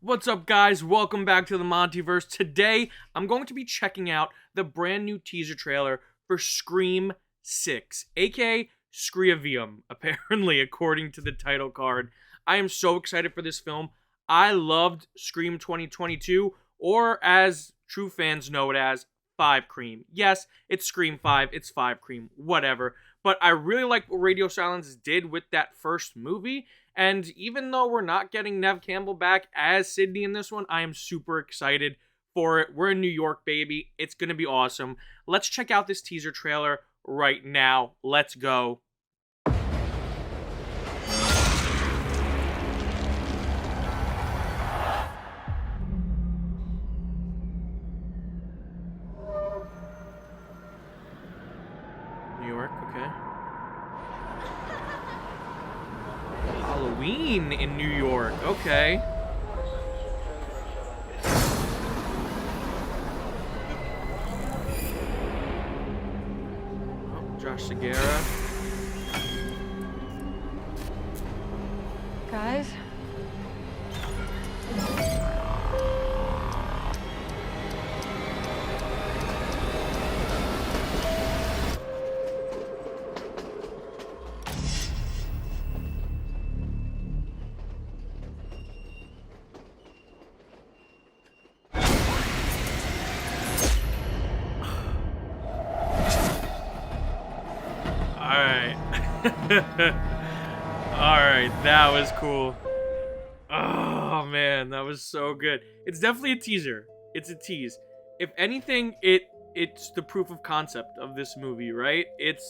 What's up, guys? Welcome back to the Montyverse. Today, I'm going to be checking out the brand new teaser trailer for Scream 6, aka Screavium, apparently, according to the title card. I am so excited for this film. I loved Scream 2022, or as true fans know it as, 5 Cream. Yes, it's Scream 5, it's 5 Cream, whatever. But I really like what Radio Silence did with that first movie. And even though we're not getting Neve Campbell back as Sydney in this one, I am super excited for it. We're in New York, baby. It's going to be awesome. Let's check out this teaser trailer right now. Let's go. New York, okay. Halloween in New York, okay. Oh, Josh Segura. Guys? Alright, that was cool. Oh man, that was so good. It's definitely a teaser. It's a tease. If anything, it's the proof of concept of this movie, right? It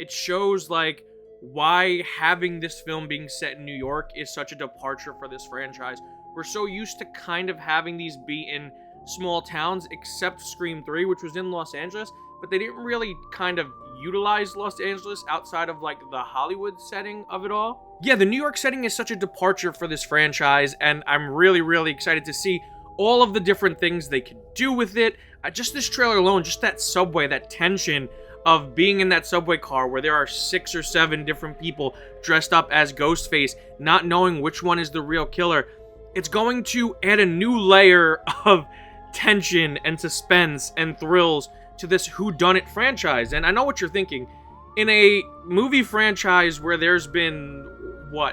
shows like why having this film being set in New York is such a departure for this franchise. We're so used to kind of having these be in small towns, except Scream 3, which was in Los Angeles, but they didn't really kind of utilize Los Angeles outside of like the Hollywood setting of it all. Yeah, the New York setting is such a departure for this franchise, and I'm really excited to see all of the different things they could do with it. Just this trailer alone, just that subway, that tension of being in that subway car where there are 6 or 7 different people dressed up as Ghostface, not knowing which one is the real killer. It's going to add a new layer of tension and suspense and thrills to this whodunit franchise. And I know what you're thinking. In a movie franchise where there's been,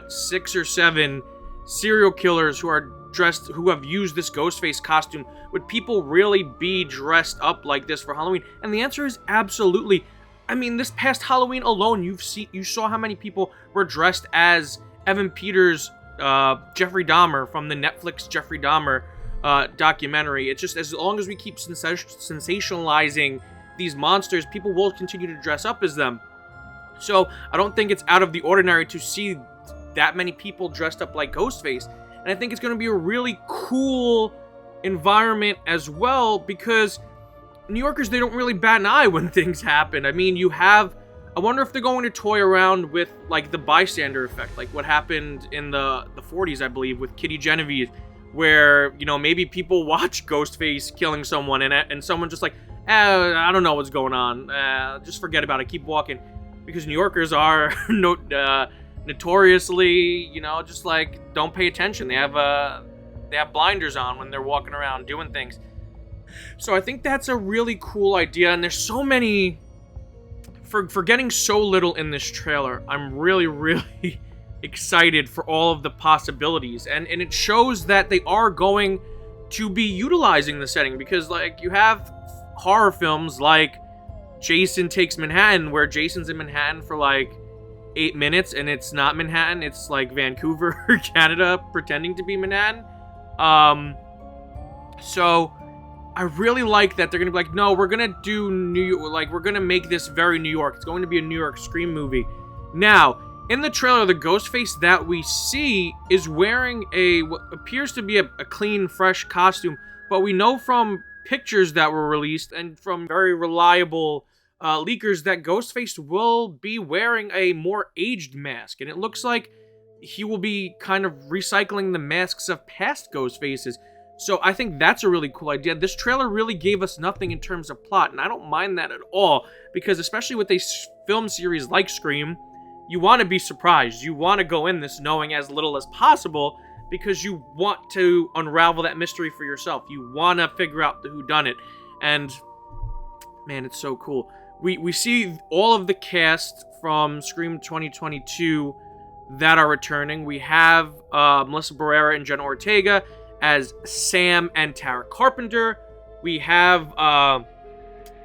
6 or 7 serial killers who have used this Ghostface costume, would people really be dressed up like this for Halloween? And the answer is absolutely. I mean, this past Halloween alone, you saw how many people were dressed as Evan Peters' Jeffrey Dahmer from the Netflix Jeffrey Dahmer documentary. It's just, as long as we keep sensationalizing these monsters, people will continue to dress up as them. So I don't think it's out of the ordinary to see that many people dressed up like Ghostface. And I think it's going to be a really cool environment as well, because New Yorkers, they don't really bat an eye when things happen. I mean, I wonder if they're going to toy around with like the bystander effect, like what happened in the 40s, I believe, with Kitty Genovese, where, maybe people watch Ghostface killing someone and someone just like, I don't know what's going on. Just forget about it. Keep walking. Because New Yorkers are notoriously, just like, don't pay attention. They have blinders on when they're walking around doing things. So I think that's a really cool idea. And there's so many, for getting so little in this trailer, I'm really excited for all of the possibilities, and it shows that they are going to be utilizing the setting, because like you have horror films like Jason Takes Manhattan, where Jason's in Manhattan for like 8 minutes and it's not Manhattan, it's like Vancouver, Canada, pretending to be Manhattan. So I really like that they're gonna be like, no, we're gonna do New York, like we're gonna make this very New York. It's going to be a New York Scream movie. Now, in the trailer, the Ghostface that we see is wearing what appears to be a clean, fresh costume, but we know from pictures that were released and from very reliable leakers that Ghostface will be wearing a more aged mask, and it looks like he will be kind of recycling the masks of past Ghostfaces. So I think that's a really cool idea. This trailer really gave us nothing in terms of plot, and I don't mind that at all, because especially with a film series like Scream, you want to be surprised. You want to go in this knowing as little as possible, because you want to unravel that mystery for yourself. You want to figure out the whodunit. And, man, it's so cool. We see all of the cast from Scream 2022 that are returning. We have Melissa Barrera and Jenna Ortega as Sam and Tara Carpenter. We have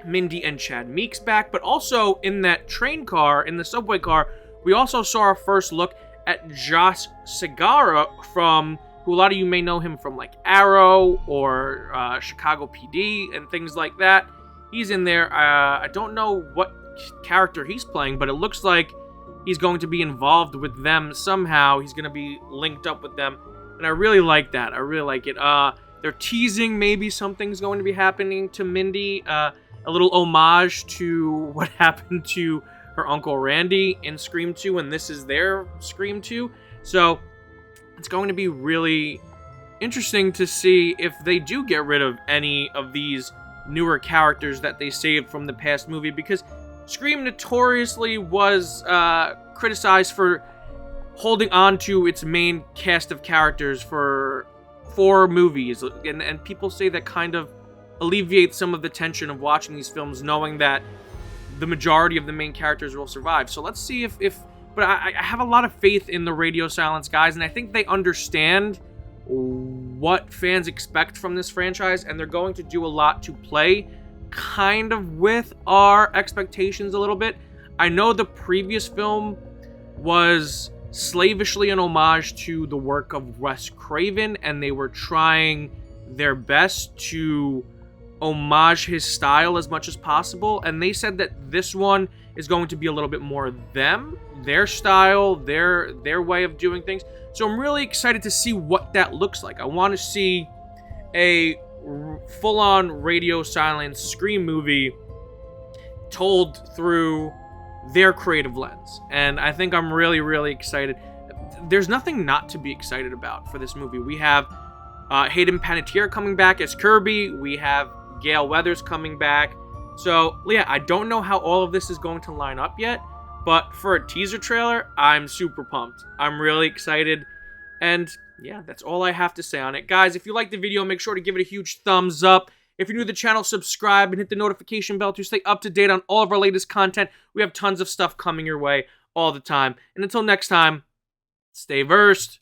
Mindy and Chad Meeks back, but also in that train car, in the subway car, we also saw our first look at Josh Segarra from, who a lot of you may know him from like Arrow or Chicago PD and things like that. He's in there. I don't know what character he's playing, but it looks like he's going to be involved with them somehow. He's going to be linked up with them, and I really like that. I really like it. They're teasing maybe something's going to be happening to Mindy. A little homage to what happened to her Uncle Randy in Scream 2, and this is their Scream 2. So it's going to be really interesting to see if they do get rid of any of these newer characters that they saved from the past movie, because Scream notoriously was criticized for holding on to its main cast of characters for 4 movies, and people say that kind of alleviates some of the tension of watching these films, knowing that the majority of the main characters will survive. So let's see if but I have a lot of faith in the Radio Silence guys, and I think they understand what fans expect from this franchise, and they're going to do a lot to play kind of with our expectations a little bit. I know the previous film was slavishly an homage to the work of Wes Craven, and they were trying their best to homage his style as much as possible, and they said that this one is going to be a little bit more them, their style, their way of doing things. So I'm really excited to see what that looks like. I want to see a full-on Radio Silence Scream movie told through their creative lens, and I think I'm really, really excited. There's nothing not to be excited about for this movie. We have Hayden Panettiere coming back as Kirby. We have Gale Weathers coming back. So, yeah, I don't know how all of this is going to line up yet, but for a teaser trailer, I'm super pumped. I'm really excited, and yeah, that's all I have to say on it. Guys, if you liked the video, make sure to give it a huge thumbs up. If you're new to the channel, subscribe and hit the notification bell to stay up to date on all of our latest content. We have tons of stuff coming your way all the time. And until next time, stay versed.